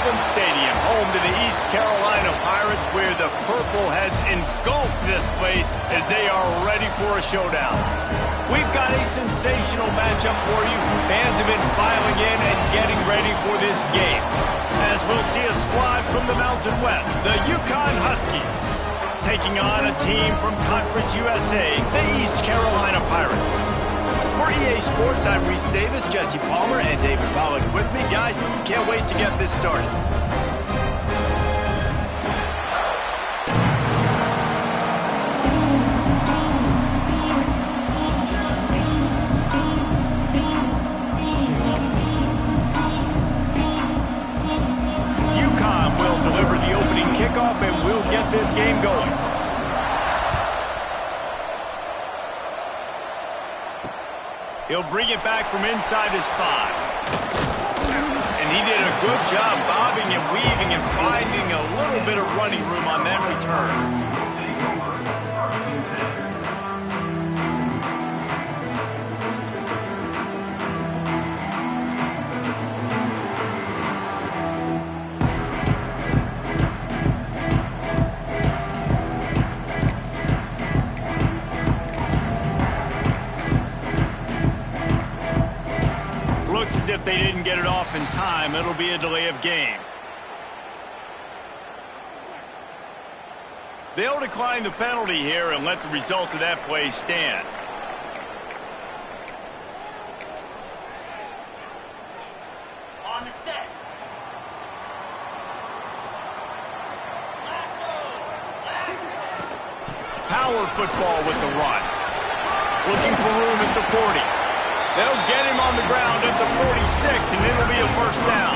Open Stadium, home to the East Carolina Pirates, where the purple has engulfed this place as they are ready for a showdown. We've got a sensational matchup for you. Fans have been filing in and getting ready for this game, as we'll see a squad from the Mountain West, the Yukon Huskies, taking on a team from Conference USA, the East Carolina Pirates. For EA Sports, I'm Reese Davis, Jesse Palmer, and David Pollack with me. Guys, can't wait to get this started. Yukon will deliver the opening kickoff, and we'll get this game going. He'll bring it back from inside his 5. And he did a good job bobbing and weaving and finding a little bit of running room on that return. As if they didn't get it off in time, it'll be a delay of game. They'll decline the penalty here and let the result of that play stand. On the set. Power football with the run. Looking for room at the 40. They'll get him on the ground at the 46, and it'll be a first down.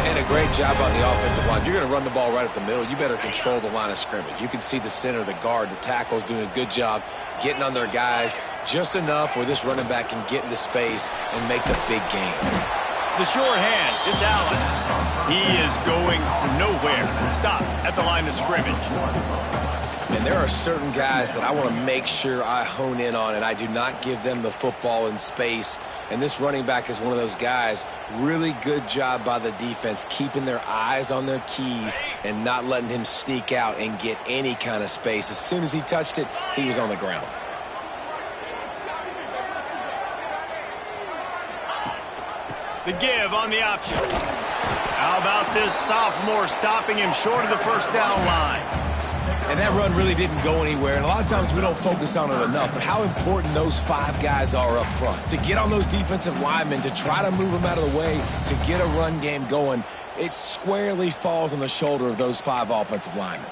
And a great job on the offensive line. If you're going to run the ball right up the middle, you better control the line of scrimmage. You can see the center, the guard, the tackles doing a good job getting on their guys just enough where this running back can get into space and make the big game. The sure hands, it's Allen. He is going nowhere. Stop at the line of scrimmage. And there are certain guys that I want to make sure I hone in on, and I do not give them the football in space. And this running back is one of those guys. Really good job by the defense, keeping their eyes on their keys and not letting him sneak out and get any kind of space. As soon as he touched it, he was on the ground. The give on the option. How about this sophomore stopping him short of the first down line? And that run really didn't go anywhere, and a lot of times we don't focus on it enough, but how important those 5 guys are up front. To get on those defensive linemen, to try to move them out of the way, to get a run game going, it squarely falls on the shoulder of those 5 offensive linemen.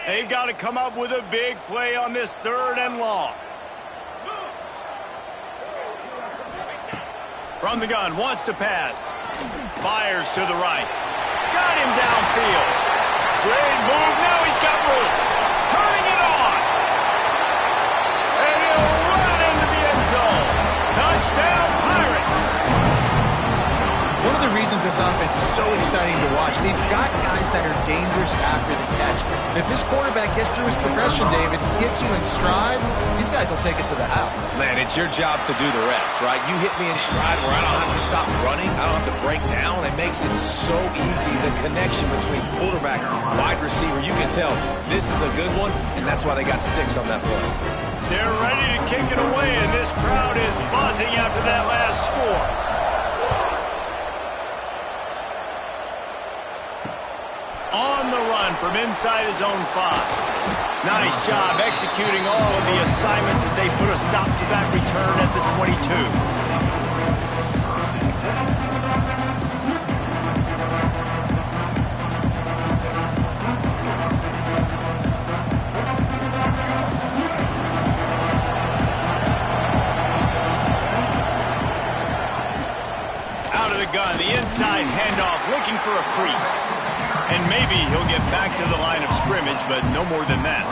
They've got to come up with a big play on this 3rd and long. From the gun, wants to pass. Fires to the right. Got him downfield. Great move. Now he's got room. Turning it on. And he'll run into the end zone. Touchdown, Pirates. One of the reasons this offense is so exciting to watch, they've got guys that are dangerous after the catch. And if this quarterback gets through his progression, David, hits you in stride, these guys will take it to the house. Man, it's your job to do the rest, right? You hit me in stride where I don't have to stop running. I don't have to break down. It makes it so easy. The connection between quarterback and wide receiver, you can tell this is a good one, and that's why they got 6 on that play. They're ready to kick it away, and this crowd is buzzing after that last score. On the run from inside his own 5. Nice job executing all of the assignments as they put a stop to that return at the 22. Out of the gun, the inside handoff, looking for a crease. And maybe he'll get back to the line of scrimmage, but no more than that.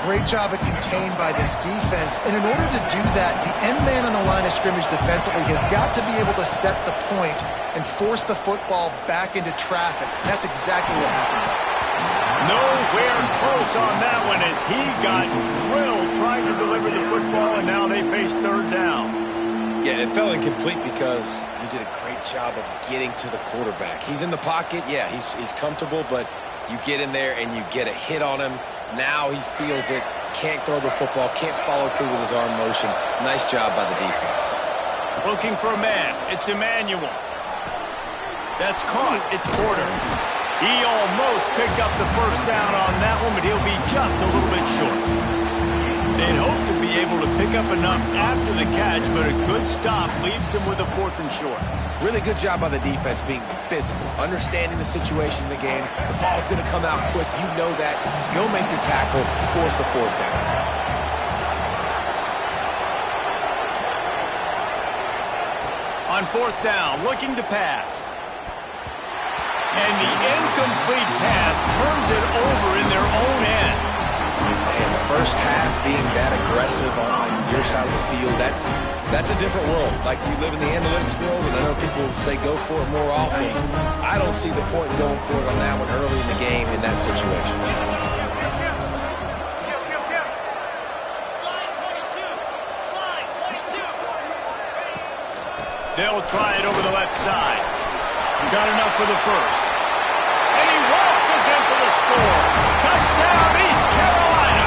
Great job of contained by this defense. And in order to do that, the end man on the line of scrimmage defensively has got to be able to set the point and force the football back into traffic. That's exactly what happened. Nowhere close on that one as he got drilled trying to deliver the football, and now they face third down. Yeah, it fell incomplete because he did a great job of getting to the quarterback. He's in the pocket. Yeah, he's comfortable, but you get in there and you get a hit on him. Now he feels it, can't throw the football, can't follow through with his arm motion. Nice job by the defense. Looking for a man. It's Emmanuel. That's caught. It's Porter. He almost picked up the first down on that one, but he'll be just a little bit short. They'd hope to be able to pick up enough after the catch, but a good stop leaves them with a 4th and short. Really good job by the defense being physical, understanding the situation in the game. The ball's going to come out quick. You know that. Go make the tackle, force the 4th down. On 4th down, looking to pass. And the incomplete pass turns it over in their own end. And first half being that aggressive on your side of the field, that's a different world. Like, you live in the analytics world, and I know people say go for it more often. I don't see the point in going for it on that one early in the game in that situation. They'll try it over the left side. Got enough for the first. And he waltzes in for the score. Touchdown, East Carolina.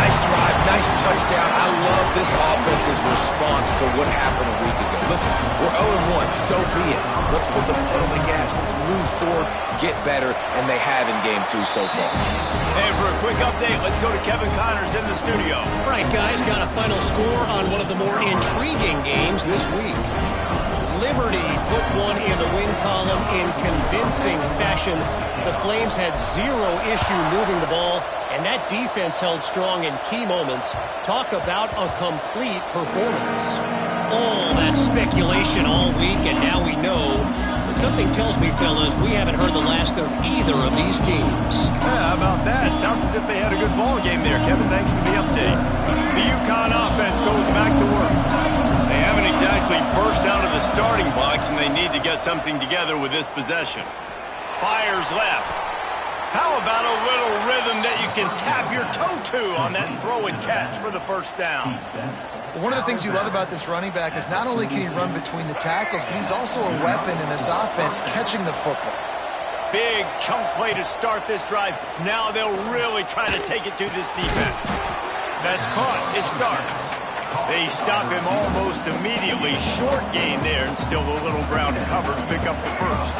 Nice drive, nice touchdown. I love this offense's response to what happened a week ago. Listen, we're 0-1, so be it. Let's put the foot on the gas. Let's move forward, get better, and they have in Game 2 so far. And for a quick update, let's go to Kevin Connors in the studio. All right, guys, got a final score on one of the more intriguing games this week. Liberty put one in the win column in convincing fashion. The Flames had zero issue moving the ball, and that defense held strong in key moments. Talk about a complete performance. All that speculation all week, and now we know. But something tells me, fellas, we haven't heard the last of either of these teams. Yeah, how about that? Sounds as if they had a good ball game there. Kevin, thanks for the update. The UConn offense goes back to work. They haven't exactly burst out of the starting blocks, and they need to get something together with this possession. Fires left. How about a little rhythm that you can tap your toe to on that throw and catch for the first down? One of the things you love about this running back is not only can he run between the tackles, but he's also a weapon in this offense catching the football. Big chunk play to start this drive. Now they'll really try to take it to this defense. That's caught. It starts. They stop him almost immediately. Short gain there, and still a little ground to cover to pick up the first.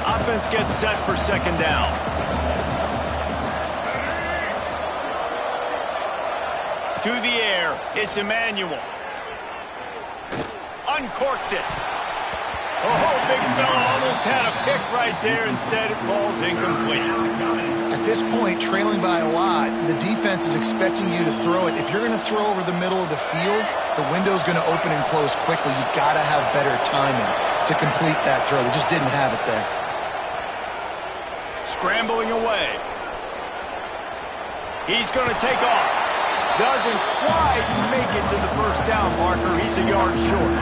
Offense gets set for second down. To the air, it's Emmanuel. Uncorks it. Oh, big fella almost had a pick right there. Instead, it falls incomplete. At this point, trailing by a lot, the defense is expecting you to throw it. If you're going to throw over the middle of the field, the window's going to open and close quickly. You've got to have better timing to complete that throw. They just didn't have it there. Scrambling away. He's going to take off. Doesn't quite make it to the first down marker. He's a yard short.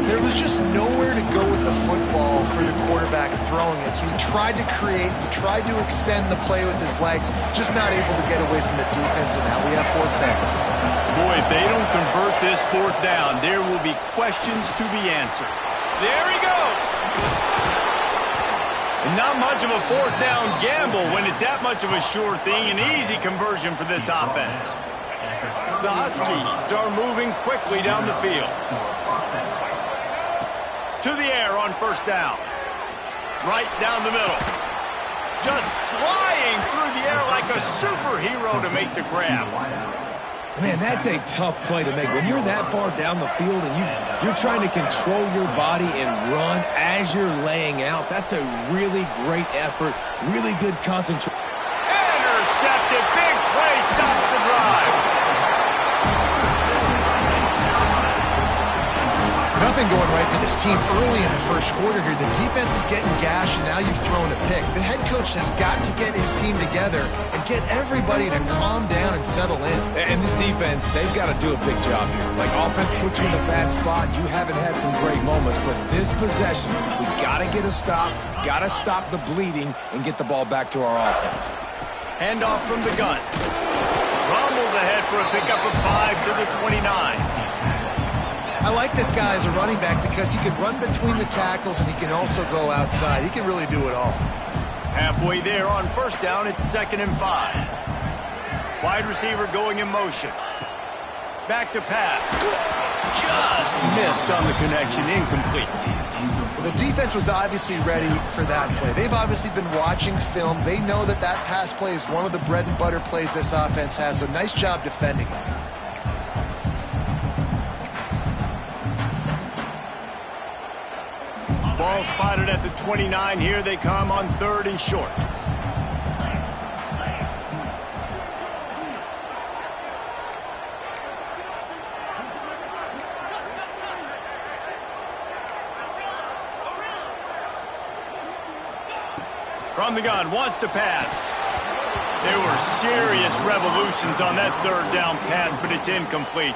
There was just nowhere to go with the football for the quarterback throwing it. So he tried to create, he tried to extend the play with his legs, just not able to get away from the defense, and now we have fourth down. Boy, if they don't convert this fourth down, there will be questions to be answered. There he goes! And not much of a fourth down gamble when it's that much of a sure thing, an easy conversion for this offense. The Huskies are moving quickly down the field. To the air on first down. Right down the middle. Just flying through the air like a superhero to make the grab. Man, that's a tough play to make. When you're that far down the field and you're trying to control your body and run as you're laying out, that's a really great effort, really good concentration. Intercepted. Big play. Stops the drive. nothing going right for this team early in the first quarter here. The defense is getting gashed, and now you've thrown a pick. The head coach has got to get his team together and get everybody to calm down and settle in. And this defense, they've got to do a big job here. Like, offense put you in a bad spot. You haven't had some great moments, but this possession, we got to get a stop, got to stop the bleeding, and get the ball back to our offense. Handoff from the gun. Rumbles ahead for a pickup of 5 to the 29. I like this guy as a running back because he can run between the tackles and he can also go outside. He can really do it all. Halfway there on first down, it's 2nd and 5. Wide receiver going in motion. Back to pass. Just missed on the connection, incomplete. Well, the defense was obviously ready for that play. They've obviously been watching film. They know that that pass play is one of the bread and butter plays this offense has, so nice job defending it. Ball spotted at the 29. Here they come on 3rd and short. From the gun, wants to pass. There were serious revolutions on that 3rd down pass, but it's incomplete.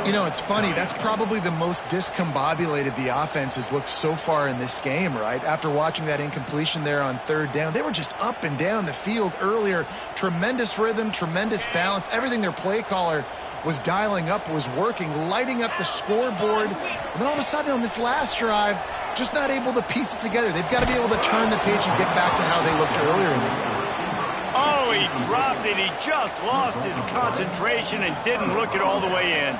You know, it's funny. That's probably the most discombobulated the offense has looked so far in this game, right? After watching that incompletion there on 3rd down, they were just up and down the field earlier. Tremendous rhythm, tremendous balance. Everything their play caller was dialing up was working, lighting up the scoreboard. And then all of a sudden on this last drive, just not able to piece it together. They've got to be able to turn the page and get back to how they looked earlier in the game. Oh, he dropped it. He just lost his concentration and didn't look it all the way in.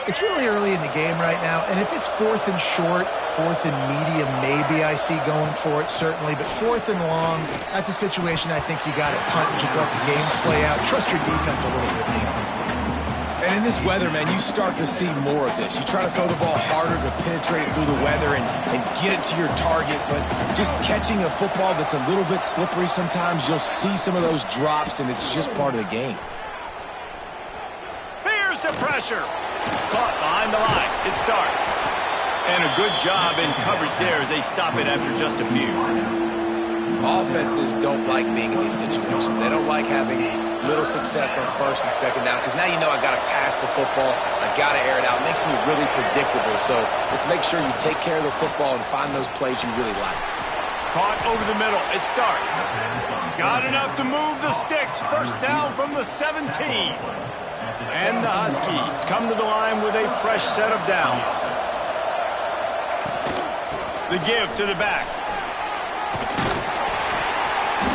It's really early in the game right now, and if it's 4th and short, 4th and medium, maybe I see going for it, certainly. But 4th and long, that's a situation I think you got to punt and just let the game play out. Trust your defense a little bit more. And in this weather, man, you start to see more of this. You try to throw the ball harder to penetrate it through the weather and get it to your target, but just catching a football that's a little bit slippery sometimes, you'll see some of those drops, and it's just part of the game. Here's the pressure. Caught behind the line. It starts. And a good job in coverage there as they stop it after just a few. Offenses don't like being in these situations. They don't like having little success on 1st and 2nd down because now you know I got to pass the football. I got to air it out. It makes me really predictable. So just make sure you take care of the football and find those plays you really like. Caught over the middle. It starts. Got enough to move the sticks. First down from the 17. And the Huskies come to the line with a fresh set of downs. The give to the back.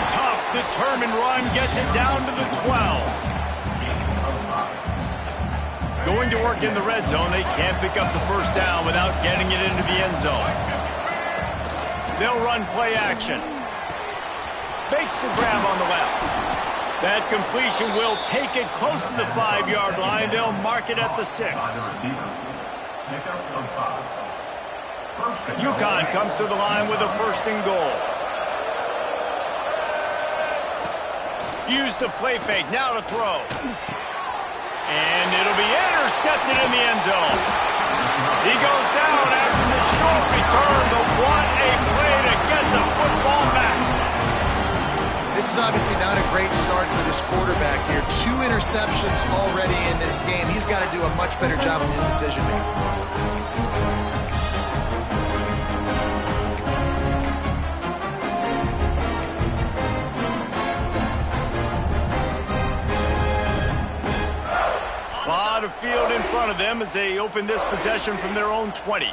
Tough, determined run gets it down to the 12. Going to work in the red zone. They can't pick up the first down without getting it into the end zone. They'll run play action. Makes the grab on the left. That completion will take it close to the 5-yard line. They'll mark it at the 6. UConn comes to the line with a 1st and goal. Use the play fake. Now to throw. And it'll be intercepted in the end zone. He goes down after the short return, but what a play to get the football back. This is obviously not a great start for this quarterback here. 2 interceptions already in this game. He's got to do a much better job with his decision-making. A lot of field in front of them as they open this possession from their own 20.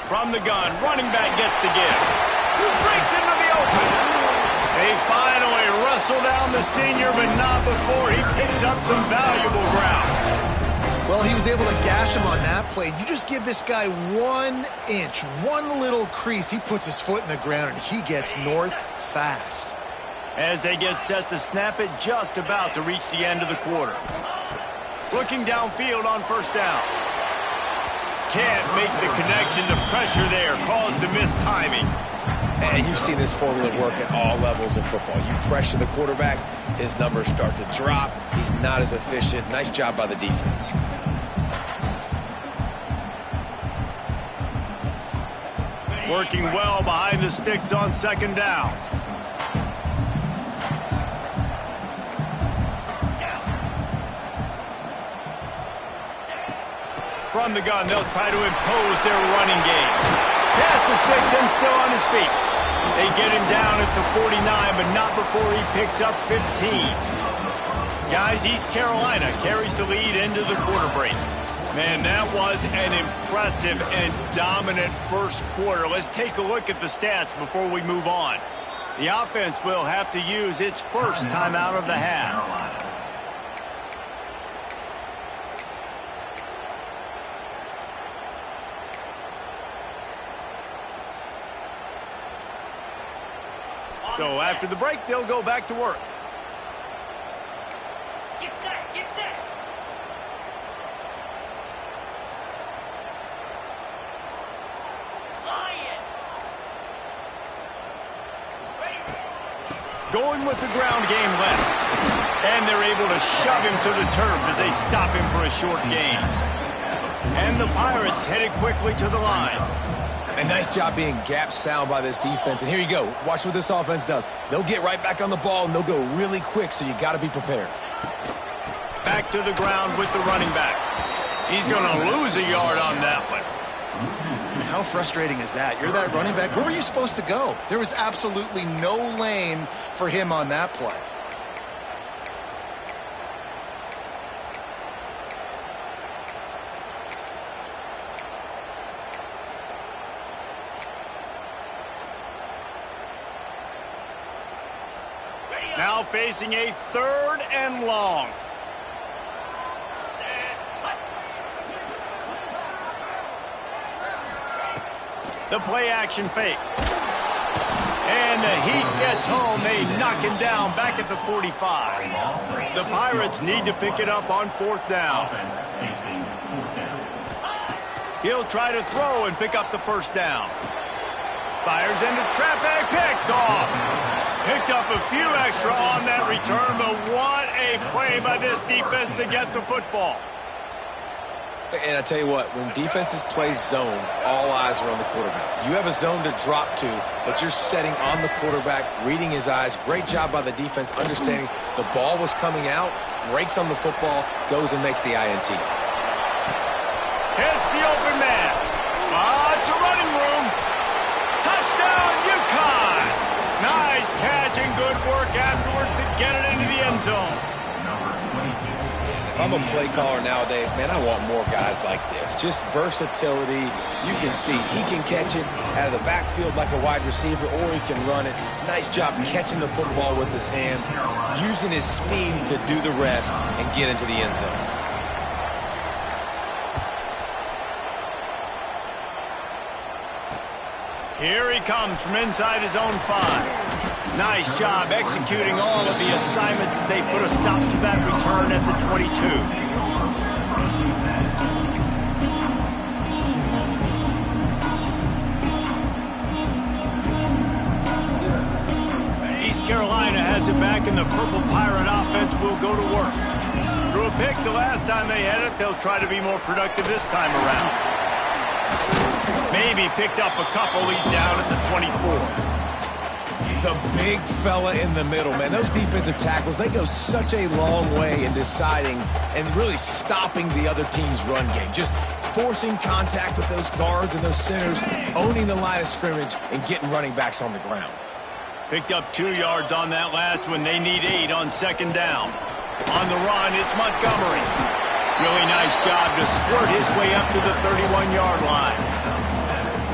From the gun, running back gets the give. Breaks into the open. They finally wrestle down the senior, but not before he picks up some valuable ground. Well, he was able to gash him on that play. You just give this guy 1 inch, one little crease. He puts his foot in the ground, and he gets north fast. As they get set to snap it, just about to reach the end of the quarter. Looking downfield on first down. Can't make the connection. The pressure there caused the missed timing. And you've seen this formula work at all levels of football. You pressure the quarterback, his numbers start to drop. He's not as efficient. Nice job by the defense. Working well behind the sticks on second down. From the gun, they'll try to impose their running game. Past the sticks and still on his feet. They get him down at the 49, but not before he picks up 15. Guys, East Carolina carries the lead into the quarter break. Man, that was an impressive and dominant first quarter. Let's take a look at the stats before we move on. The offense will have to use its first timeout of the half. So after the break, they'll go back to work. Get set, get set. Lion. Ready. Going with the ground game left. And they're able to shove him to the turf as they stop him for a short gain. And the Pirates headed quickly to the line. A nice job being gap sound by this defense. And here you go. Watch what this offense does. They'll get right back on the ball, and they'll go really quick, so you got to be prepared. Back to the ground with the running back. He's going to lose a yard on that one. How frustrating is that? You're that running back. Where were you supposed to go? There was absolutely no lane for him on that play. Now facing a 3rd and long. The play action fake. And the heat gets home. They knock him down back at the 45. The Pirates need to pick it up on 4th down. He'll try to throw and pick up the 1st down. Fires into traffic, picked off. Picked up a few extra on that return, but what a play by this defense to get the football. And I tell you what, when defenses play zone, all eyes are on the quarterback. You have a zone to drop to, but you're setting on the quarterback, reading his eyes. Great job by the defense, understanding the ball was coming out, breaks on the football, goes and makes the INT. Hits the open man. It's a running room. Touchdown, UConn. Nice catch and good work afterwards to get it into the end zone. If I'm a play caller nowadays, man, I want more guys like this. Just versatility. You can see he can catch it out of the backfield like a wide receiver, or he can run it. Nice job catching the football with his hands, using his speed to do the rest and get into the end zone. Here he comes from inside his own 5. Nice job executing all of the assignments as they put a stop to that return at the 22. East Carolina has it back, and the Purple Pirate offense will go to work. Threw a pick the last time they had it. They'll try to be more productive this time around. Maybe picked up a couple. He's down at the 24. The big fella in the middle, man. Those defensive tackles, they go such a long way in deciding and really stopping the other team's run game. Just forcing contact with those guards and those centers, owning the line of scrimmage, and getting running backs on the ground. Picked up 2 yards on that last one. They need 8 on second down. On the run, it's Montgomery. Really nice job to squirt his way up to the 31-yard line.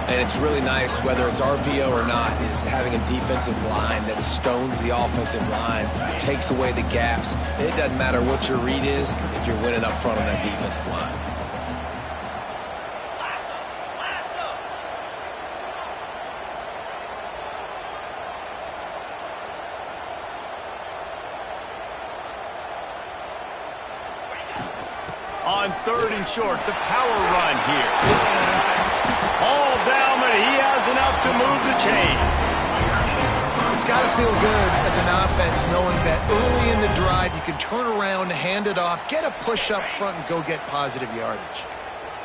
And it's really nice, whether it's RPO or not, is having a defensive line that stones the offensive line, takes away the gaps. It doesn't matter what your read is if you're winning up front on that defensive line. On 3rd and short, the power run here. All down, but he has enough to move the chains. It's got to feel good as an offense knowing that early in the drive you can turn around, hand it off, get a push up front, and go get positive yardage.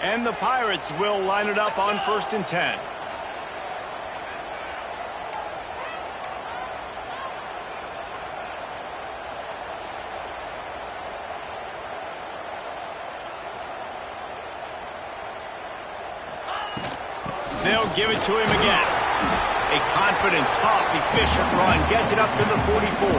And the Pirates will line it up on 1st and 10. They'll give it to him again. A confident, tough, efficient run gets it up to the 44.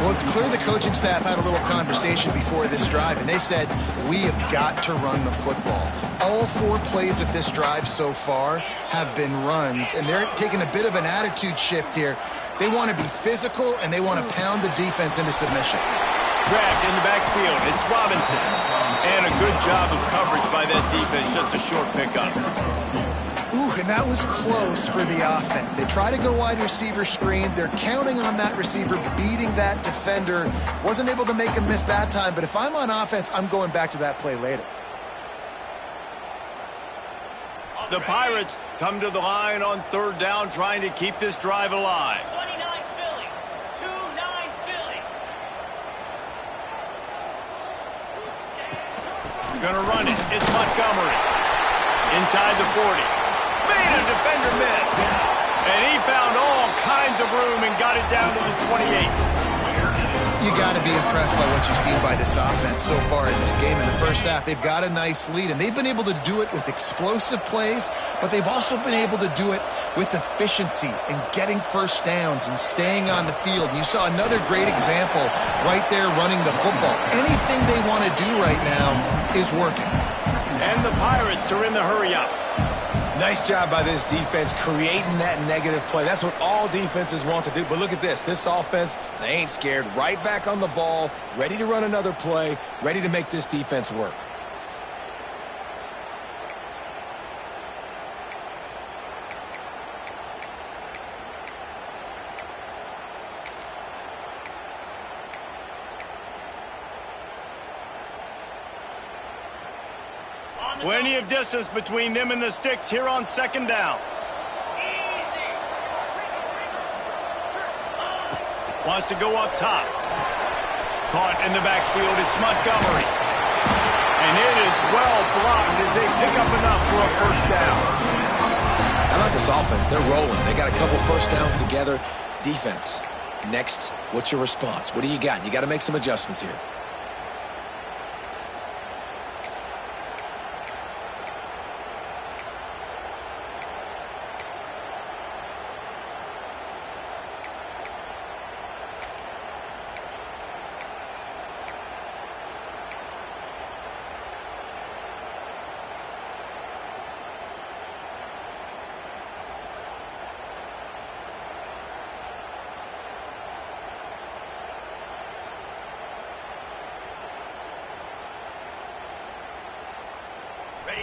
Well, it's clear the coaching staff had a little conversation before this drive, and they said, we have got to run the football. All 4 plays of this drive so far have been runs, and they're taking a bit of an attitude shift here. They want to be physical, and they want to pound the defense into submission. Grabbed in the backfield. It's Robinson. And a good job of coverage by that defense. Just a short pickup. Ooh, and that was close for the offense. They try to go wide receiver screen. They're counting on that receiver beating that defender. Wasn't able to make him miss that time, but if I'm on offense, I'm going back to that play later. The Pirates come to the line on 3rd down, trying to keep this drive alive. 29 Philly. 2-9 Philly. Gonna run it. It's Montgomery. Inside the 40. Made a defender miss. And he found all kinds of room and got it down to the 28. You got to be impressed by what you've seen by this offense so far in this game. In the first half, they've got a nice lead, and they've been able to do it with explosive plays, but they've also been able to do it with efficiency and getting first downs and staying on the field. And you saw another great example right there running the football. Anything they want to do right now is working. And the Pirates are in the hurry-up. Nice job by this defense creating that negative play. That's what all defenses want to do. But look at this. This offense, they ain't scared. Right back on the ball, ready to run another play, ready to make this defense work. Plenty of distance between them and the sticks here on 2nd down. Easy. Wants to go up top. Caught in the backfield. It's Montgomery. And it is well blocked as they pick up enough for a 1st down. How about this offense? They're rolling. They got a couple 1st downs together. Defense. Next, what's your response? What do you got? You got to make some adjustments here.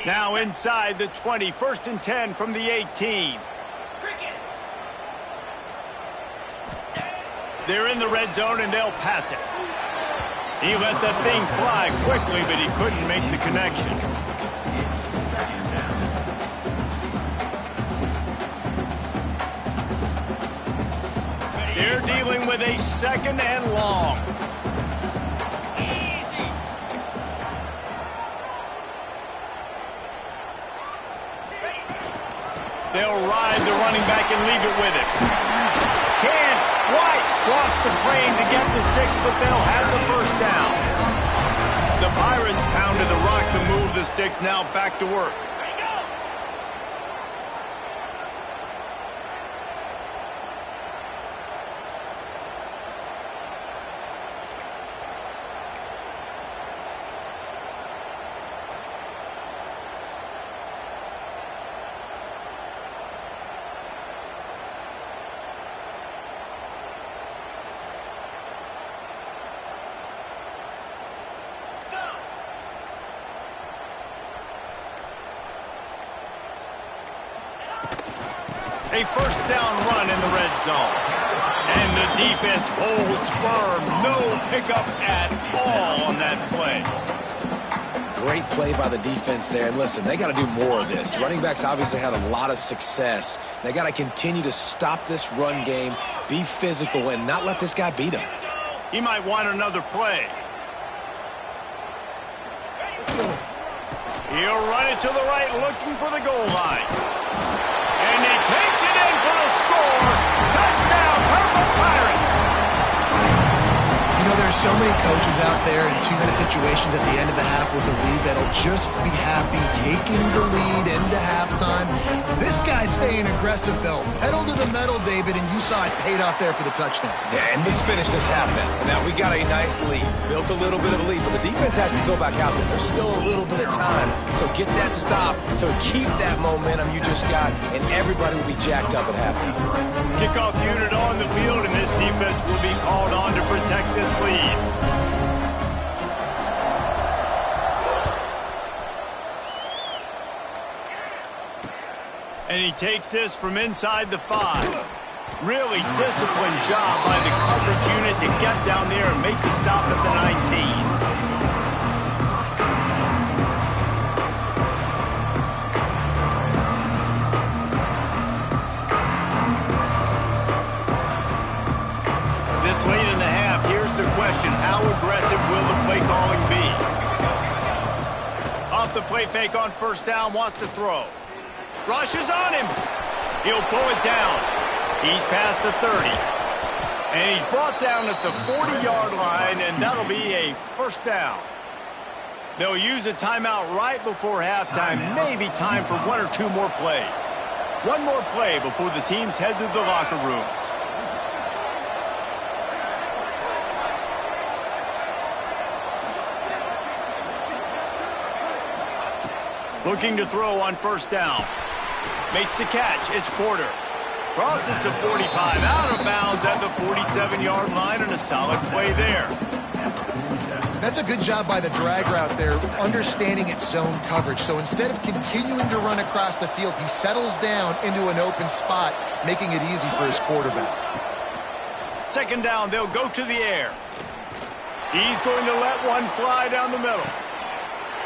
Now inside the 20, 1st and 10 from the 18. Cricket. They're in the red zone and they'll pass it. He let that thing fly quickly, but he couldn't make the connection. They're dealing with a 2nd and long. They'll ride the running back and leave it with him. Can White cross the plane to get the 6, but they'll have the 1st down. The Pirates pounded the rock to move the sticks, now back to work. A 1st down run in the red zone. And the defense holds firm. No pickup at all on that play. Great play by the defense there. And listen, they got to do more of this. Running backs obviously had a lot of success. They got to continue to stop this run game, be physical, and not let this guy beat them. He might want another play. He'll run it to the right, looking for the goal line. And he takes it in for the score. Touchdown, Purple Pirates. You know, there's so many coaches out there in 2-minute situations at the end of the half with a lead that'll just be happy taking the lead into halftime. This guy's staying aggressive, though. Pedal to the metal, David, and you saw it paid off there for the touchdown. Yeah, and let's finish this half now. Now, we got a nice lead. Built a little bit of a lead, but the defense has to go back out there. There's still a little bit of time. So get that stop to keep that momentum you just got, and everybody will be jacked up at halftime. Kickoff unit on the field, and this defense will be called on to protect this lead. And he takes this from inside the 5. Really disciplined job by the coverage unit to get down there and make the stop at the 19. This late in the half, here's the question: how aggressive will the play calling be? Off the play fake on first down, wants to throw. Rushes on him. He'll pull it down. He's past the 30. And he's brought down at the 40-yard line, and that'll be a first down. They'll use a timeout right before halftime. Maybe time for 1 or 2 more plays. One more play before the teams head to the locker rooms. Looking to throw on first down. Makes the catch. It's Porter. Crosses the 45, out of bounds at the 47-yard line, and a solid play there. That's a good job by the drag route there, understanding its zone coverage. So instead of continuing to run across the field, he settles down into an open spot, making it easy for his quarterback. Second down, they'll go to the air. He's going to let one fly down the middle.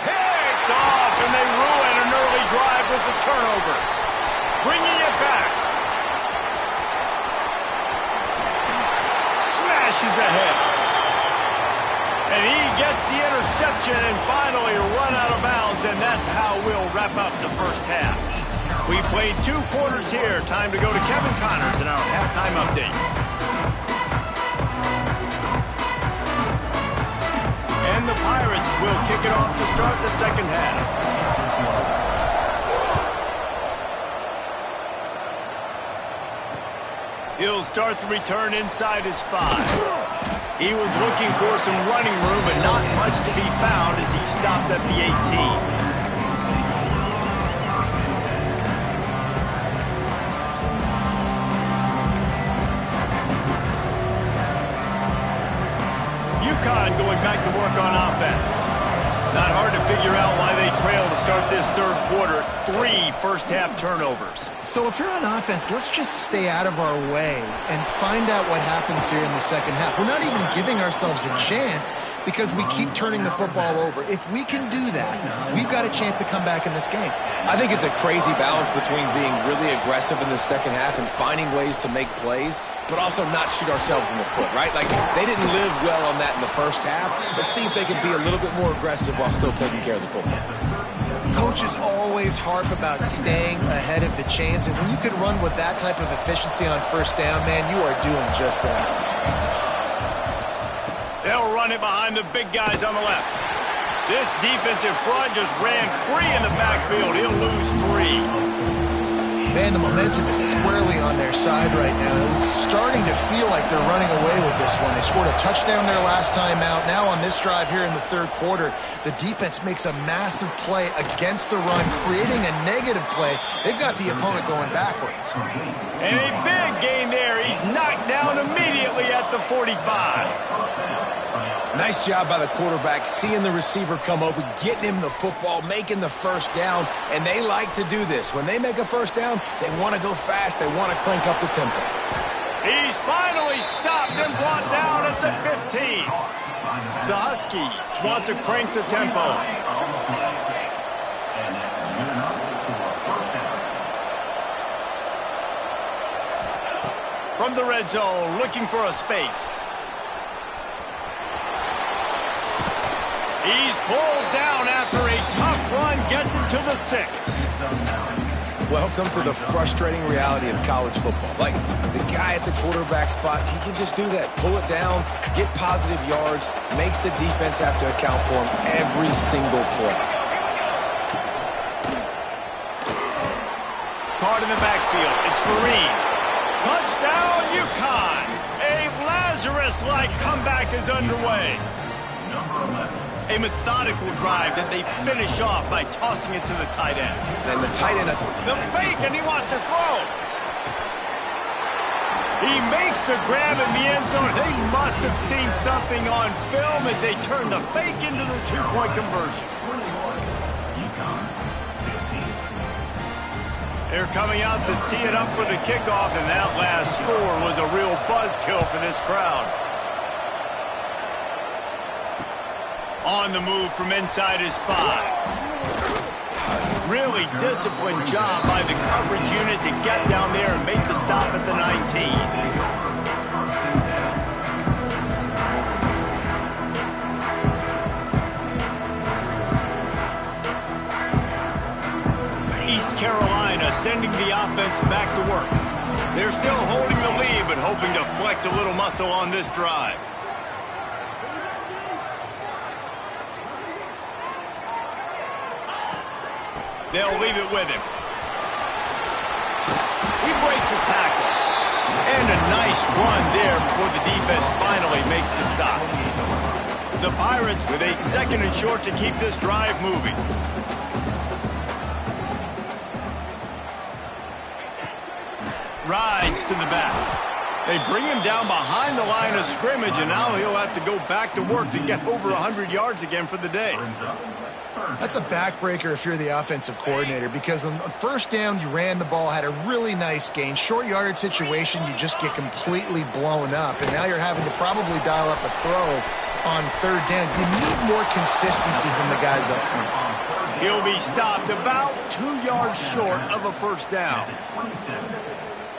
Picked off, and they ruin an early drive with the turnover. Bringing it back. Smashes ahead. And he gets the interception and finally run out of bounds, and that's how we'll wrap up the first half. We played 2 quarters here. Time to go to Kevin Connors in our halftime update. And the Pirates will kick it off to start the second half. He'll start the return inside his 5. He was looking for some running room, but not much to be found as he stopped at the 18. UConn going back to work on offense. Not hard to figure out why they trail to start this third quarter. 3 first-half turnovers. So if you're on offense, let's just stay out of our way and find out what happens here in the second half. We're not even giving ourselves a chance because we keep turning the football over. If we can do that, we've got a chance to come back in this game. I think it's a crazy balance between being really aggressive in the second half and finding ways to make plays, but also not shoot ourselves in the foot, right? Like, they didn't live well on that in the first half. Let's see if they can be a little bit more aggressive while still taking care of the football. Coaches always harp about staying ahead of the chains, and when you can run with that type of efficiency on first down, man, you are doing just that. They'll run it behind the big guys on the left. This defensive front just ran free in the backfield. He'll lose 3. Man, the momentum is squarely on their side right now. It's starting to feel like they're running away with this one. They scored a touchdown their last time out. Now on this drive here in the third quarter, the defense makes a massive play against the run, creating a negative play. They've got the opponent going backwards. And a big gain there. He's knocked down immediately at the 45. Nice job by the quarterback, seeing the receiver come open, getting him the football, making the first down, and they like to do this. When they make a first down, they want to go fast. They want to crank up the tempo. He's finally stopped and brought down at the 15. The Huskies want to crank the tempo. From the red zone, looking for a space. He's pulled down after a tough run, gets it to the 6. Welcome to the frustrating reality of college football. Like, the guy at the quarterback spot, he can just do that. Pull it down, get positive yards, makes the defense have to account for him every single play. Card in the backfield. It's Vereen. Touchdown, UConn. A Lazarus-like comeback is underway. A methodical drive that they finish off by tossing it to the tight end. And the tight end... The fake, and he wants to throw. He makes the grab in the end zone. They must have seen something on film as they turn the fake into the two-point conversion. They're coming out to tee it up for the kickoff, and that last score was a real buzzkill for this crowd. On the move from inside his 5. Really disciplined job by the coverage unit to get down there and make the stop at the 19. East Carolina sending the offense back to work. They're still holding the lead, but hoping to flex a little muscle on this drive. They'll leave it with him. He breaks a tackle. And a nice run there before the defense finally makes the stop. The Pirates with a 2nd and short to keep this drive moving. Rides to the back. They bring him down behind the line of scrimmage, and now he'll have to go back to work to get over 100 yards again for the day. That's a backbreaker if you're the offensive coordinator, because on first down, you ran the ball, had a really nice gain. Short yardage situation, you just get completely blown up, and now you're having to probably dial up a throw on 3rd down. You need more consistency from the guys up front. He'll be stopped about 2 yards short of a 1st down.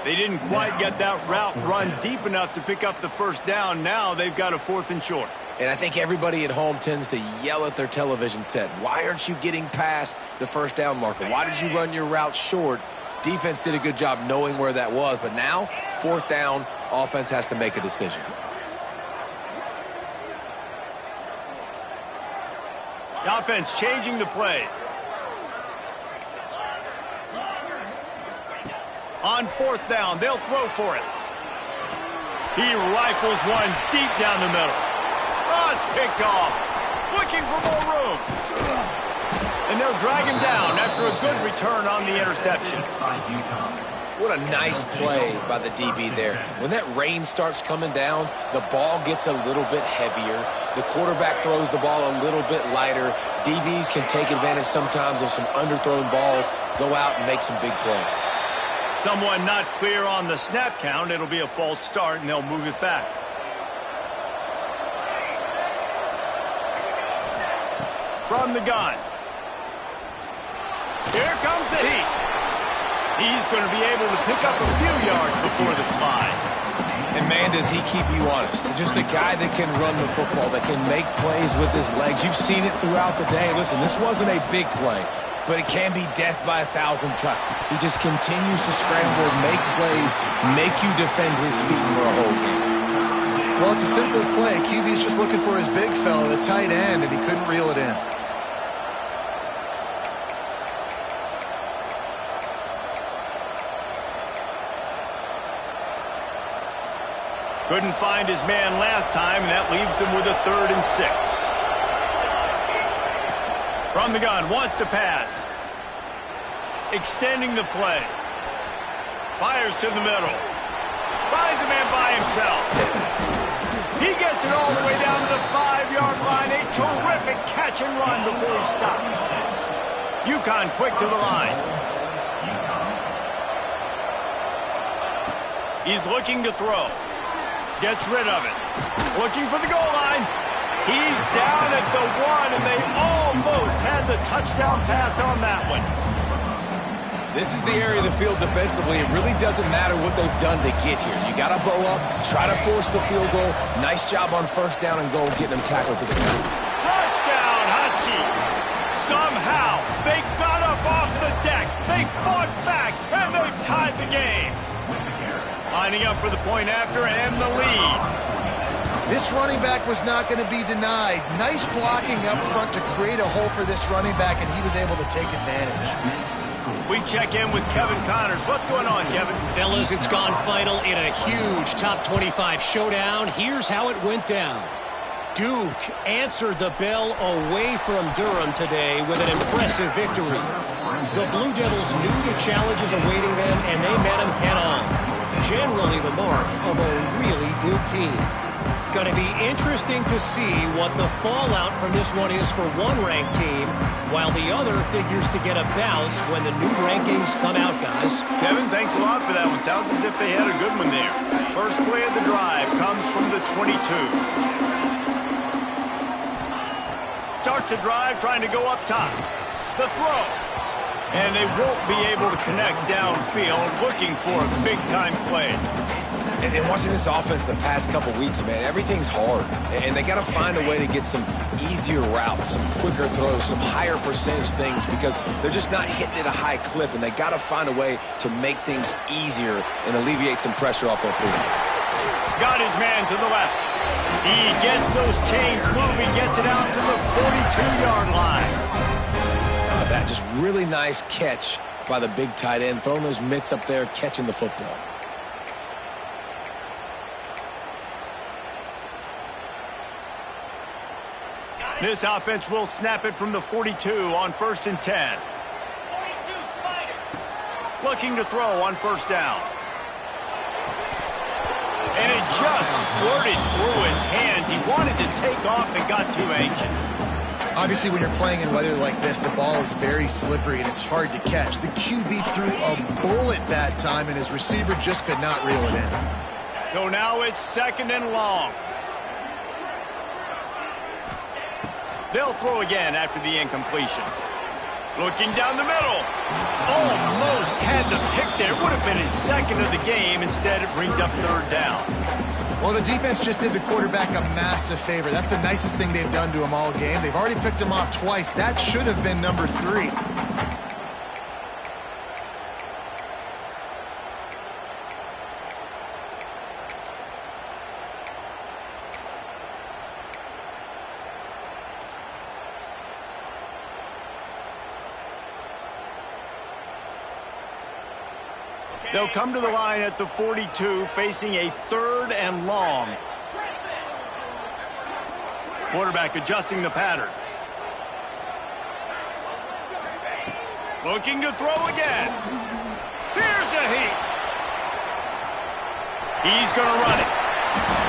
They didn't quite get that route run deep enough to pick up the 1st down. Now they've got a 4th and short. And I think everybody at home tends to yell at their television set. Why aren't you getting past the 1st down marker? Why did you run your route short? Defense did a good job knowing where that was. But now, 4th down, offense has to make a decision. The offense changing the play. On 4th down, they'll throw for it. He rifles one deep down the middle. Oh, it's picked off. Looking for more room. And they'll drag him down after a good return on the interception. What a nice play by the DB there. When that rain starts coming down, the ball gets a little bit heavier. The quarterback throws the ball a little bit lighter. DBs can take advantage sometimes of some underthrown balls, go out and make some big plays. Someone not clear on the snap count. It'll be a false start, and they'll move it back. From the gun. Here comes the heat. He's going to be able to pick up a few yards before the slide. And, man, does he keep you honest. Just a guy that can run the football, that can make plays with his legs. You've seen it throughout the day. Listen, this wasn't a big play, but it can be death by 1,000 cuts. He just continues to scramble, make plays, make you defend his feet for a whole game. Well, it's a simple play. QB's just looking for his big fella, the tight end, and he couldn't reel it in. Couldn't find his man last time, and that leaves him with a 3rd and 6. From the gun, wants to pass. Extending the play. Fires to the middle. Finds a man by himself. He gets it all the way down to the 5-yard line. A terrific catch and run before he stops. UConn quick to the line. He's looking to throw. Gets rid of it. Looking for the goal line. He's down at the 1, and they almost had the touchdown pass on that one. This is the area of the field defensively. It really doesn't matter what they've done to get here. You got to bow up, try to force the field goal. Nice job on 1st down and goal, getting them tackled to the ground. Touchdown, Husky. Somehow, they got up off the deck They fought back, and they've tied the game. Lining up for the point after and the lead. This running back was not going to be denied. Nice blocking up front to create a hole for this running back, and he was able to take advantage. We check in with Kevin Connors. What's going on, Kevin? Fellas, it's gone final in a huge top 25 showdown. Here's how it went down. Duke answered the bell away from Durham today with an impressive victory. The Blue Devils knew the challenges awaiting them, and they met them head-on. Generally the mark of a really good team. Going to be interesting to see what the fallout from this one is for one ranked team, while the other figures to get a bounce when the new rankings come out, guys. Kevin, thanks a lot for that one. Sounds as if they had a good one there. First play of the drive comes from the 22. Starts the drive trying to go up top. The throw. And they won't be able to connect downfield, looking for a big-time play. And watching this offense the past couple weeks, man, everything's hard. And they got to find a way to get some easier routes, some quicker throws, some higher percentage things because they're just not hitting at a high clip. And they got to find a way to make things easier and alleviate some pressure off their quarterback. Got his man to the left. He gets those chains moving, gets it out to the 42-yard line. That just really nice catch by the big tight end, throwing those mitts up there, catching the football. This offense will snap it from the 42 on 1st and 10. 42 Spider. Looking to throw on 1st down. And it just squirted through his hands. He wanted to take off and got too anxious. Obviously, when you're playing in weather like this, the ball is very slippery and it's hard to catch. The QB threw a bullet that time, and his receiver just could not reel it in. So now it's 2nd and long. They'll throw again after the incompletion. Looking down the middle. Almost had the pick there. Would have been his 2nd of the game. Instead, it brings up 3rd down. Well, the defense just did the quarterback a massive favor. That's the nicest thing they've done to him all game. They've already picked him off twice. That should have been number 3. They'll come to the line at the 42, facing a 3rd and long. Quarterback adjusting the pattern. Looking to throw again. Here's a heat. He's going to run it.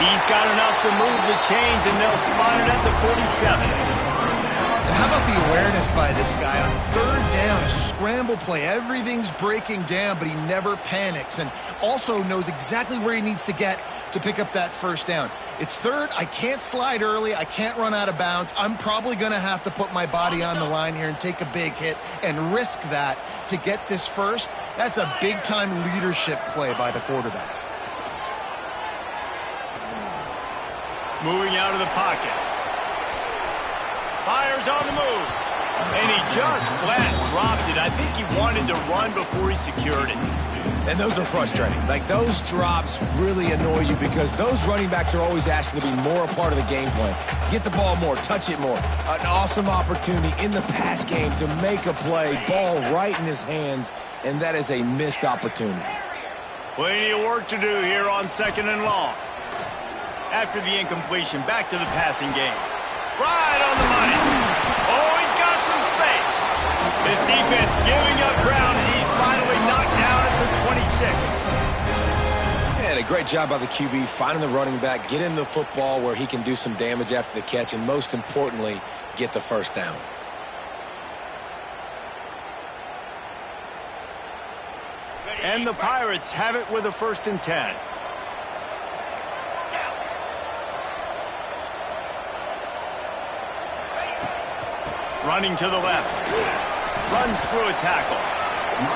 He's got enough to move the chains, and they'll spot it at the 47. And how about the awareness by this guy on 3rd down, a scramble play. Everything's breaking down, but he never panics and also knows exactly where he needs to get to pick up that 1st down. It's 3rd. I can't slide early. I can't run out of bounds. I'm probably going to have to put my body on the line here and take a big hit and risk that to get this 1st. That's a big-time leadership play by the quarterback. Moving out of the pocket. Fires on the move. And he just flat dropped it. I think he wanted to run before he secured it. And those are frustrating. Like, those drops really annoy you because those running backs are always asking to be more a part of the game plan. Get the ball more, touch it more. An awesome opportunity in the pass game to make a play, ball right in his hands, and that is a missed opportunity. Plenty of work to do here on 2nd and long. After the incompletion, back to the passing game. Right on the money. Oh, he's got some space. This defense giving up ground as he's finally knocked down at the 26. And a great job by the QB finding the running back, get him the football where he can do some damage after the catch, and most importantly, get the 1st down. And the Pirates have it with a 1st and 10. Running to the left. Runs through a tackle.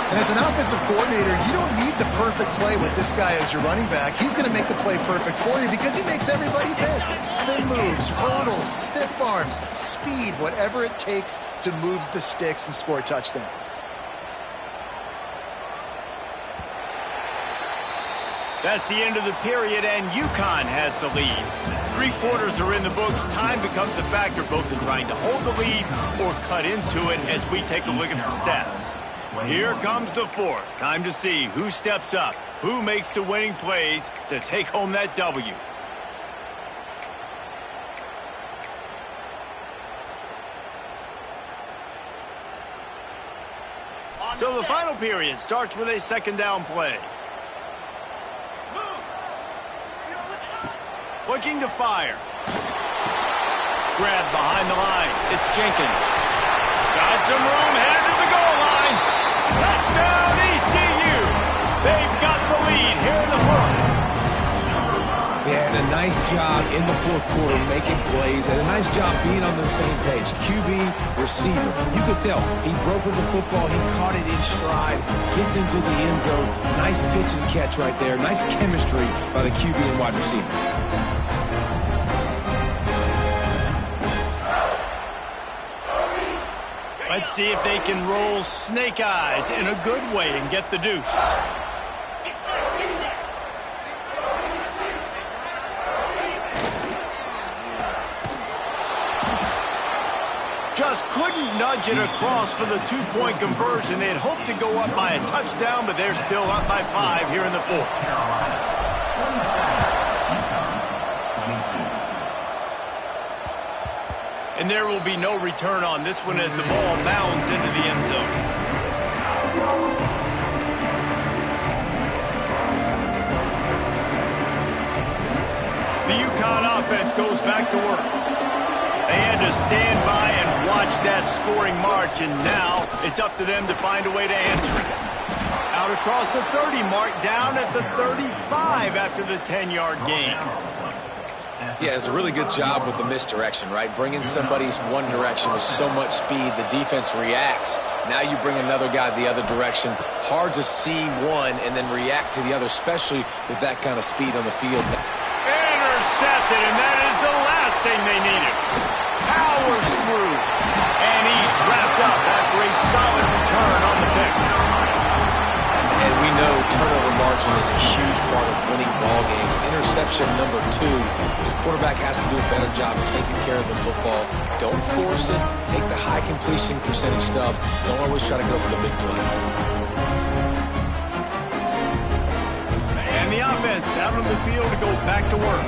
And as an offensive coordinator, you don't need the perfect play with this guy as your running back. He's going to make the play perfect for you because he makes everybody miss. Spin moves, hurdles, stiff arms, speed, whatever it takes to move the sticks and score touchdowns. That's the end of the period, and UConn has the lead. 3 quarters are in the books. Time becomes a factor both in trying to hold the lead or cut into it as we take a look at the stats. Here comes the fourth. Time to see who steps up, who makes the winning plays to take home that W. So the final period starts with a second down play. Looking to fire. Grab behind the line. It's Jenkins. Got some room, headed to the goal line. Touchdown, ECU. They've got the lead here in the fourth. Yeah, and a nice job in the fourth quarter making plays, and a nice job being on the same page. QB, receiver. You could tell he broke with the football. He caught it in stride, gets into the end zone. Nice pitch and catch right there. Nice chemistry by the QB and wide receiver. Let's see if they can roll snake eyes in a good way and get the deuce. Just couldn't nudge it across for the 2-point conversion. They'd hoped to go up by a touchdown, but they're still up by 5 here in the fourth. And there will be no return on this one as the ball bounds into the end zone. The UConn offense goes back to work. They had to stand by and watch that scoring march, and now it's up to them to find a way to answer it. Out across the 30 mark, down at the 35 after the 10-yard gain. Yeah, it's a really good job with the misdirection, right? Bringing somebody's one direction with so much speed, the defense reacts. Now you bring another guy the other direction. Hard to see one and then react to the other, especially with that kind of speed on the field. Intercepted, and that is the last thing they needed. Powers through, and he's wrapped up after a solid return on the pick. And we know turnover margin is a huge part of winning ball games. Interception number 2. His quarterback has to do a better job taking care of the football. Don't force it. Take the high completion percentage stuff. Don't always try to go for the big play. And the offense out on the field to go back to work.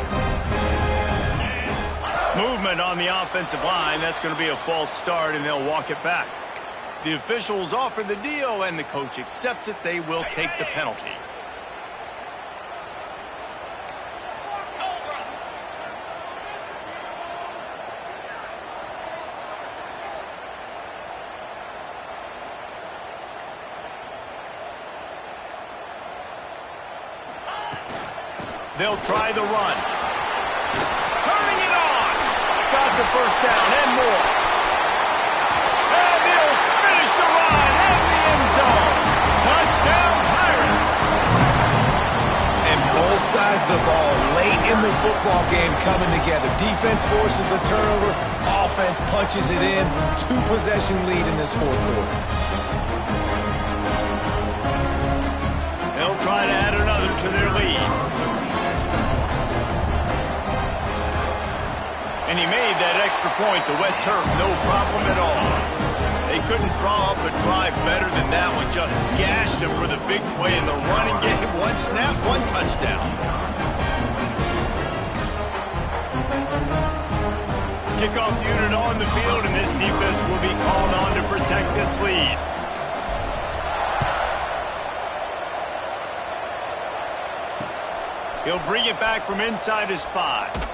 Movement on the offensive line. That's going to be a false start, and they'll walk it back. The officials offer the deal, and the coach accepts it. They will take the penalty. They'll try the run. Turning it on. Got the first down and more. And they'll finish the run in the end zone. Touchdown, Pirates. And both sides of the ball late in the football game coming together. Defense forces the turnover. Offense punches it in. 2-possession lead in this fourth quarter. They'll try to add another to their lead. And he made that extra point, the wet turf, no problem at all. They couldn't draw up a drive better than that one. Just gashed him for the big play in the running game. One snap, one touchdown. Kickoff unit on the field, and this defense will be called on to protect this lead. He'll bring it back from inside his 5.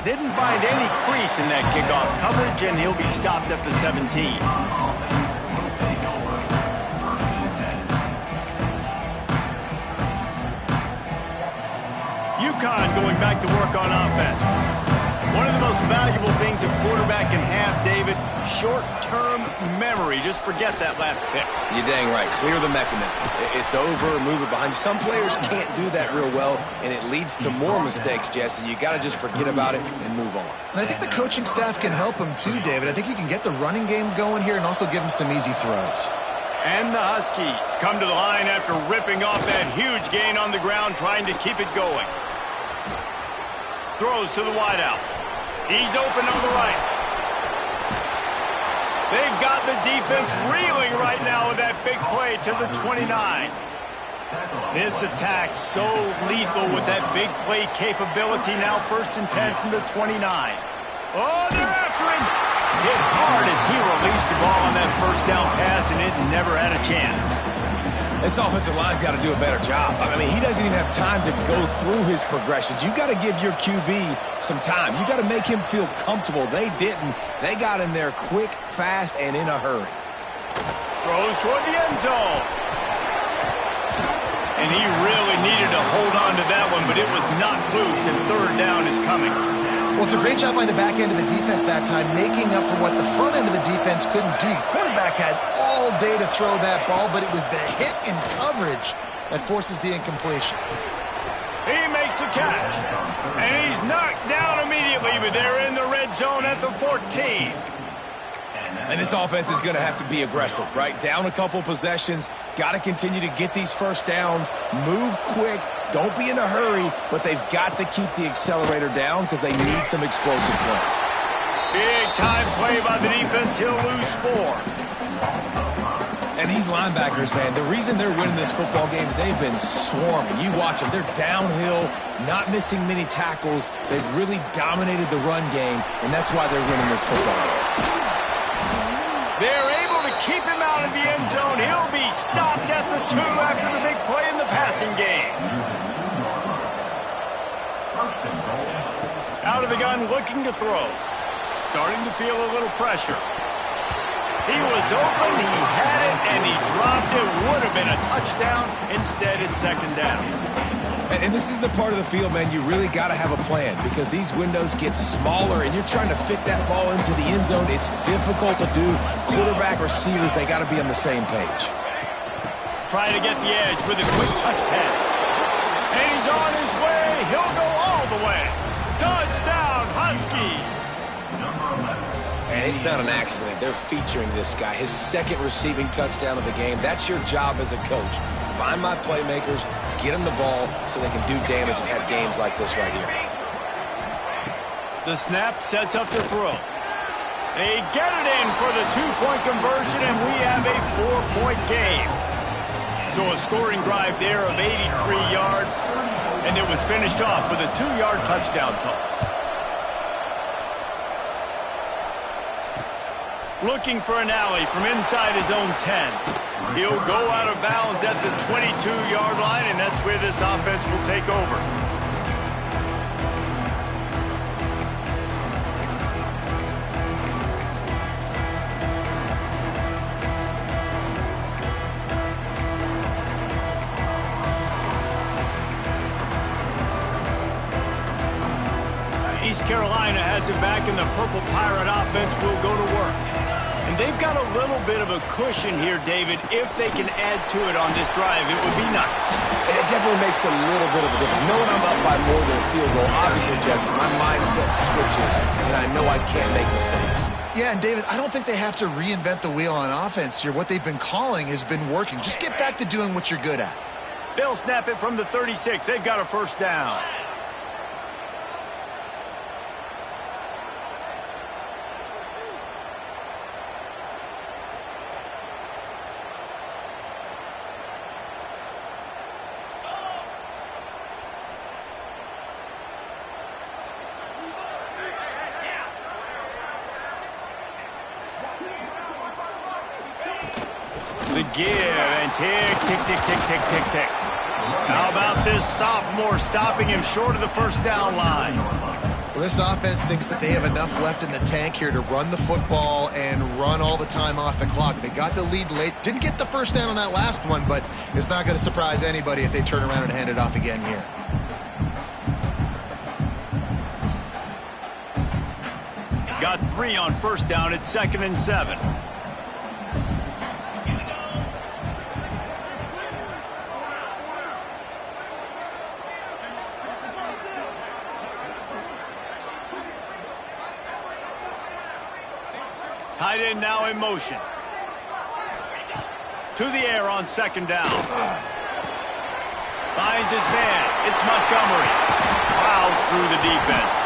Didn't find any crease in that kickoff coverage, and he'll be stopped at the 17. UConn going back to work on offense. One of the most valuable things a quarterback can have, David, short-term memory. Just forget that last pick. You're dang right. Clear the mechanism. It's over, move it behind you. Some players can't do that real well, and it leads to more mistakes, Jesse. You got to just forget about it and move on. And I think the coaching staff can help him too, David. I think you can get the running game going here and also give him some easy throws. And the Huskies come to the line after ripping off that huge gain on the ground, trying to keep it going. Throws to the wideout. He's open on the right. They've got the defense reeling right now with that big play to the 29. This attack so lethal with that big play capability. Now 1st and 10 from the 29. Oh, they're after him. Hit hard as he released the ball on that 1st down pass, and it never had a chance. This offensive line's got to do a better job. I mean, he doesn't even have time to go through his progressions. You got to give your QB some time. You got to make him feel comfortable. They didn't. They got in there quick, fast, and in a hurry. Throws toward the end zone. And he really needed to hold on to that one, but it was not loose, and 3rd down is coming. Well, it's a great job by the back end of the defense that time, making up for what the front end of the defense couldn't do. The quarterback had all day to throw that ball, but it was the hit in coverage that forces the incompletion. He makes a catch, and he's knocked down immediately, but they're in the red zone at the 14. And this offense is going to have to be aggressive, right? Down a couple possessions, got to continue to get these 1st downs, move quick, don't be in a hurry, but they've got to keep the accelerator down because they need some explosive plays. Big time play by the defense. He'll lose 4. And these linebackers, man, the reason they're winning this football game is they've been swarming. You watch them. They're downhill, not missing many tackles. They've really dominated the run game, and that's why they're winning this football game. They're able to keep him out of the end zone. He'll be stopped at the 2 after the big play in the passing game. Out of the gun, looking to throw. Starting to feel a little pressure. He was open, he had it, and he dropped it. Would have been a touchdown. Instead, it's 2nd down. And this is the part of the field, man, you really got to have a plan because these windows get smaller and you're trying to fit that ball into the end zone. It's difficult to do. Quarterback, receivers, they got to be on the same page. Trying to get the edge with a quick touch pass. And he's on his way. He'll go all the way. Touchdown, Huskies. And it's not an accident. They're featuring this guy. His 2nd receiving touchdown of the game. That's your job as a coach. Find my playmakers, get them the ball so they can do damage and have games like this right here. The snap sets up the throw. They get it in for the 2-point conversion, and we have a 4-point game. So a scoring drive there of 83 yards, and it was finished off with a 2-yard touchdown toss. Looking for an alley from inside his own 10. He'll go out of bounds at the 22-yard line, and that's where this offense will take over. East Carolina has it back, and the Purple Pirate offense will go to work. And they've got a little bit of a cushion here, David. If they can add to it on this drive, it would be nice. It definitely makes a little bit of a difference. Knowing I'm up by more than a field goal, obviously, Jesse, my mindset switches, and I know I can't make mistakes. Yeah, and David, I don't think they have to reinvent the wheel on offense here. What they've been calling has been working. Just get back to doing what you're good at. They'll snap it from the 36. They've got a 1st down. The give, and tick, tick, tick, tick, tick, tick, tick. How about this sophomore stopping him short of the 1st down line? Well, this offense thinks that they have enough left in the tank here to run the football and run all the time off the clock. They got the lead late. Didn't get the 1st down on that last one, but it's not going to surprise anybody if they turn around and hand it off again here. Got 3 on 1st down. It's 2nd and 7. Tight end now in motion. To the air on second down. Finds his man. It's Montgomery. Plows through the defense.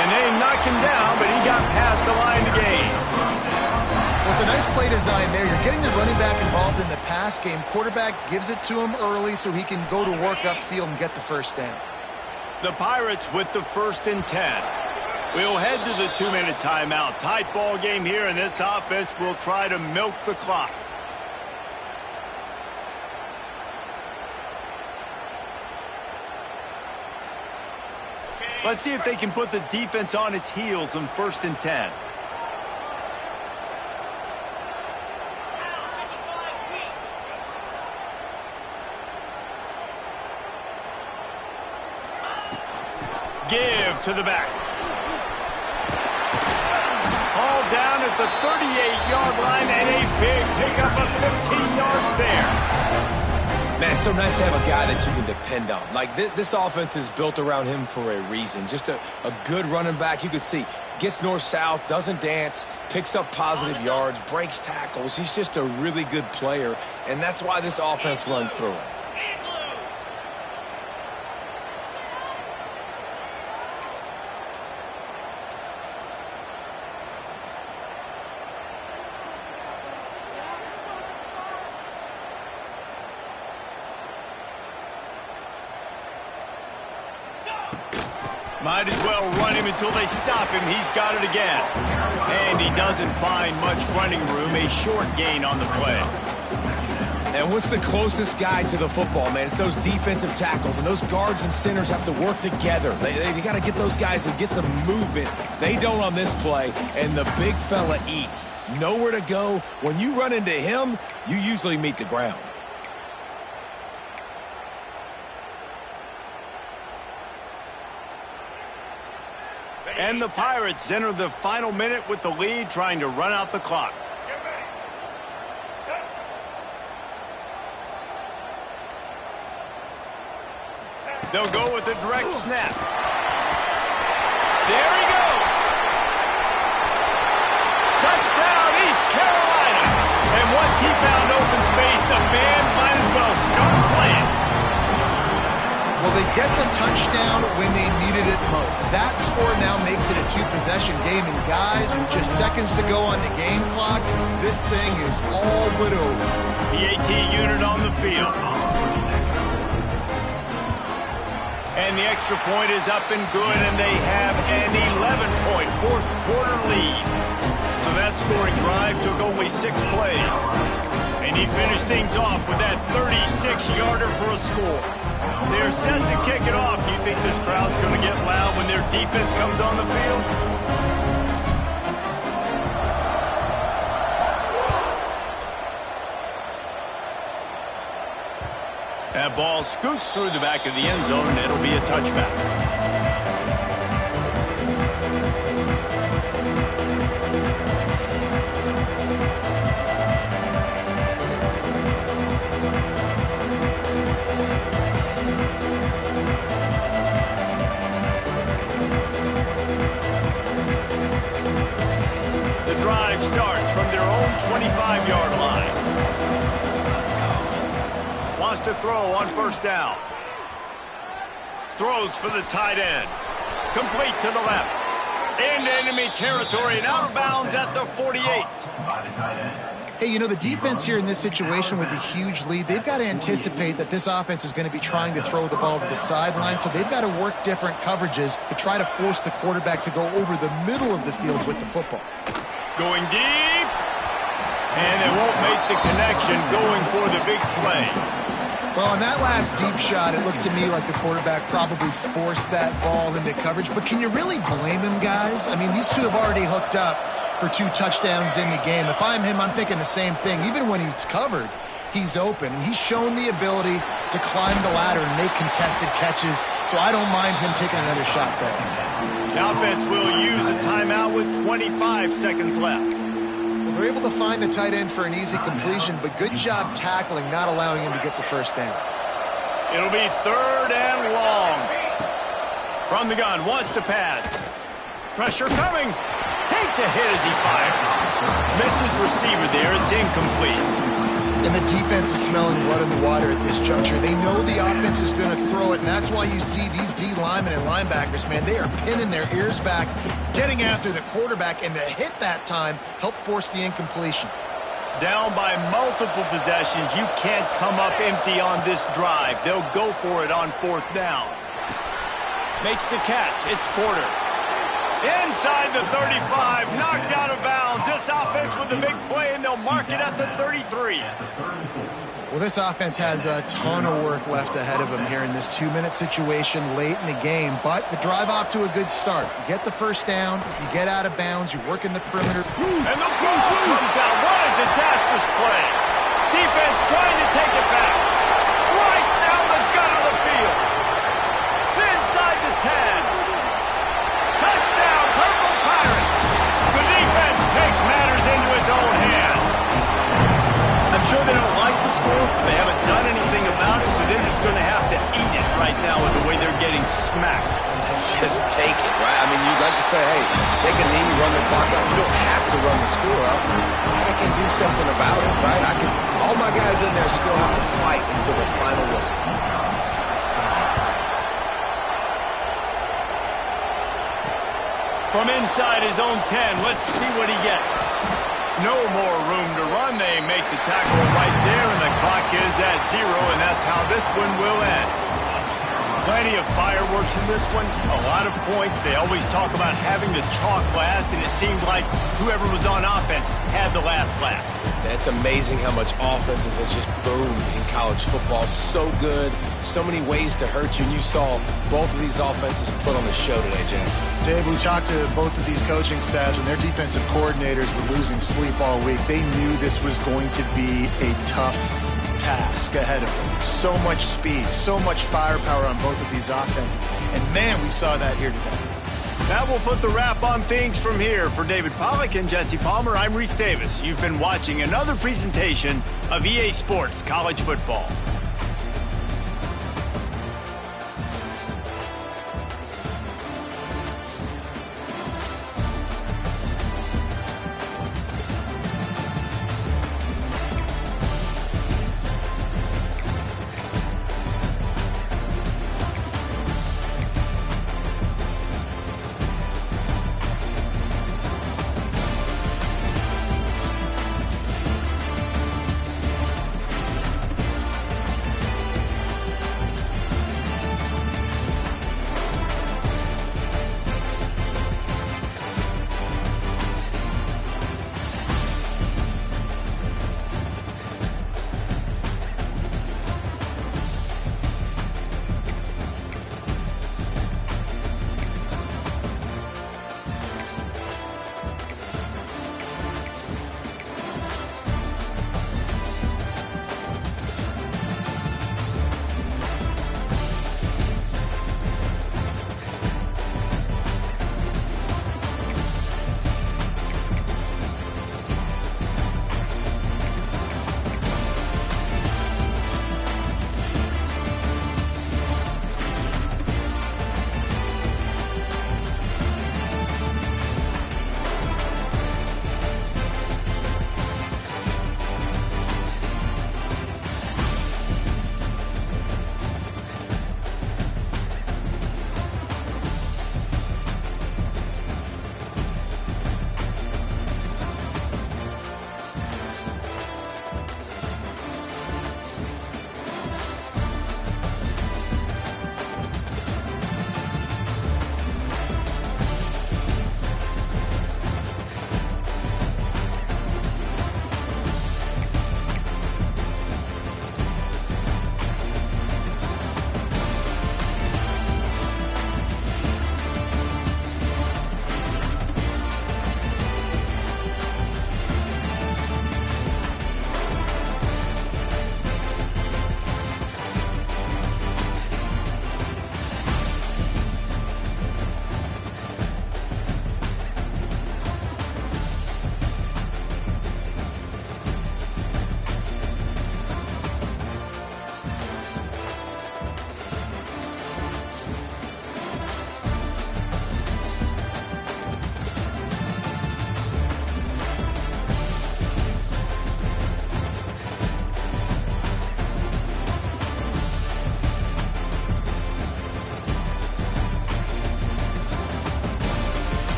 And they knock him down, but he got past the line to gain. Well, it's a nice play design there. You're getting the running back involved in the pass game. Quarterback gives it to him early so he can go to work upfield and get the first down. The Pirates with the 1st and 10. We'll head to the 2-minute timeout. Tight ball game here, and this offense will try to milk the clock. Let's see if they can put the defense on its heels on 1st and 10. Give to the back. All down at the 38-yard line and a big pickup of 15 yards there. Man, it's so nice to have a guy that you can depend on. Like, this offense is built around him for a reason. Just a good running back. You could see, gets north-south, doesn't dance, picks up positive yards, breaks tackles. He's just a really good player, and that's why this offense runs through him. Might as well run him until they stop him. He's got it again. And he doesn't find much running room. A short gain on the play. And what's the closest guy to the football, man? It's those defensive tackles, and those guards and centers have to work together. They got to get those guys and get some movement. They don't on this play, and the big fella eats. Nowhere to go. When you run into him, you usually meet the ground. And the Pirates enter the final minute with the lead, trying to run out the clock. They'll go with a direct snap. There he goes. Touchdown, East Carolina. And once he found open space, the band might as well start playing. Well, they get the touchdown when they needed it most. That score now makes it a 2-possession game. And guys, with just seconds to go on the game clock, this thing is all but over. The AT unit on the field. And the extra point is up and good, and they have an 11-point fourth-quarter lead. So that scoring drive took only 6 plays. And he finished things off with that 36-yarder for a score. They're set to kick it off. Do you think this crowd's going to get loud when their defense comes on the field? That ball scoots through the back of the end zone, and it'll be a touchback. Starts from their own 25-yard line. Wants to throw on first down. Throws for the tight end. Complete to the left. Into enemy territory and out of bounds at the 48. Hey, you know, the defense here in this situation with a huge lead, they've got to anticipate that this offense is going to be trying to throw the ball to the sideline, so they've got to work different coverages to try to force the quarterback to go over the middle of the field with the football. Going deep, and they won't make the connection, going for the big play. Well, on that last deep shot, it looked to me like the quarterback probably forced that ball into coverage. But can you really blame him, guys? I mean, these two have already hooked up for 2 touchdowns in the game. If I'm him, I'm thinking the same thing. Even when he's covered, he's open. And he's shown the ability to climb the ladder and make contested catches. So I don't mind him taking another shot there. The offense will use a timeout with 25 seconds left. Well, they're able to find the tight end for an easy completion, but good job tackling, not allowing him to get the first down. It'll be 3rd and long. From the gun, wants to pass. Pressure coming. Takes a hit as he fires. Missed his receiver there. It's incomplete. And the defense is smelling blood in the water at this juncture. They know the offense is going to throw it, and that's why you see these D linemen and linebackers, man, they are pinning their ears back, getting after the quarterback, and to hit that time, help force the incompletion. Down by multiple possessions, you can't come up empty on this drive. They'll go for it on 4th down. Makes the catch. It's Porter. Inside the 35, knocked out of bounds. This offense with a big play, and they'll mark it at the 33. Well, this offense has a ton of work left ahead of them here in this 2-minute situation late in the game, but the drive off to a good start. You get the first down, you get out of bounds, you work in the perimeter. And the ball comes out. What a disastrous play. Defense trying to take it back. Right down the gut of the field. Inside the 10. Touchdown, Purple Pirates. The defense takes matters into its own hands. I'm sure they don't like the score. They haven't done anything about it, so they're just going to have to eat it right now with the way they're getting smacked. Just take it, right? I mean, you'd like to say, hey, take a knee, run the clock out. You don't have to run the score up. I can do something about it, right? All my guys in there still have to fight until the final whistle. From inside his own 10, let's see what he gets. No more room to run. They make the tackle right there, and the clock is at 0, and that's how this one will end. Plenty of fireworks in this one, a lot of points. They always talk about having the chalk last, and it seemed like whoever was on offense had the last laugh. It's amazing how much offenses have just boomed in college football. So good, so many ways to hurt you, and you saw both of these offenses put on the show today, Jens. Dave, we talked to both of these coaching staffs, and their defensive coordinators were losing sleep all week. They knew this was going to be a tough task ahead of them. So much speed, so much firepower on both of these offenses. And man, we saw that here today. That will put the wrap on things from here. For David Pollack and Jesse Palmer, I'm Reese Davis. You've been watching another presentation of EA Sports College Football.